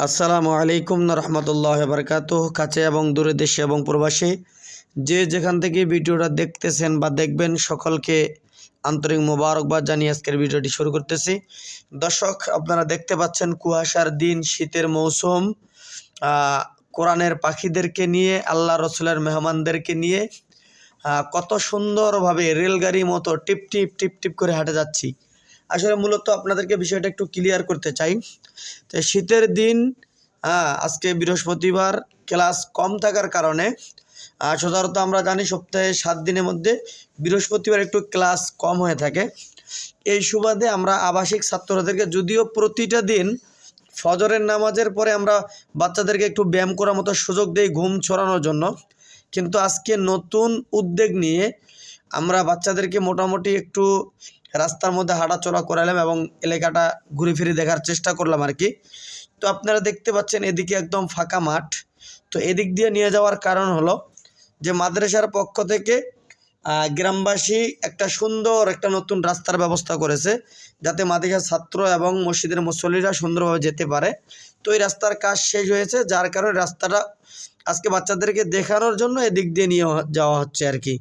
আসসালামু আলাইকুম রহমতুল্লাহ বারকাতুহ। কাছে এবং দূরে দেশে এবং প্রবাসে যে যেখান থেকে ভিডিওটা দেখতেছেন বা দেখবেন সকলকে আন্তরিক মোবারকবাদ জানিয়ে আজকের ভিডিওটি শুরু করতেছি। দর্শক, আপনারা দেখতে পাচ্ছেন কুয়াশার দিন, শীতের মৌসুম, কোরআনের পাখিদেরকে নিয়ে, আল্লাহ রসুলের মেহমানদেরকে নিয়ে কত সুন্দরভাবে রেলগাড়ির মতো টিপ টিপ টিপ টিপ করে হাঁটে যাচ্ছি। আসলে মূলত আপনাদেরকে বিষয়টা একটু ক্লিয়ার করতে চাই। তো শীতের দিন, আজকে বৃহস্পতিবার, ক্লাস কম থাকার কারণে সাধারণত আমরা জানি সপ্তাহে 7 দিনের মধ্যে বৃহস্পতিবার একটু ক্লাস কম হয়ে থাকে। এই সুবাদে আমরা আবাসিক ছাত্রদেরকে, যদিও প্রতিটা দিন ফজরের নামাজের পরে আমরা বাচ্চাদেরকে একটু ব্যায়াম করার মতো সুযোগ দেই ঘুম ছড়ানোর জন্য, কিন্তু আজকে নতুন উদ্যোগ নিয়ে আমরা বাচ্চাদেরকে মোটামুটি একটু রাস্তার মধ্যে হাঁটাচলা করালাম এবং এলাকাটা ঘুরে ফিরে দেখার চেষ্টা করলাম আর কি। তো আপনারা দেখতে পাচ্ছেন এদিকে একদম ফাঁকা মাঠ। তো এদিক দিয়ে নিয়ে যাওয়ার কারণ হলো যে মাদ্রাসার পক্ষ থেকে গ্রামবাসী একটা সুন্দর একটা নতুন রাস্তার ব্যবস্থা করেছে, যাতে মাদ্রাসার ছাত্র এবং মসজিদের মুসল্লিরা সুন্দরভাবে যেতে পারে। তো এই রাস্তার কাজ শেষ হয়েছে, যার কারণে রাস্তাটা আজকে বাচ্চাদেরকে দেখানোর জন্য এদিক দিয়ে নিয়ে যাওয়া হচ্ছে আর কি।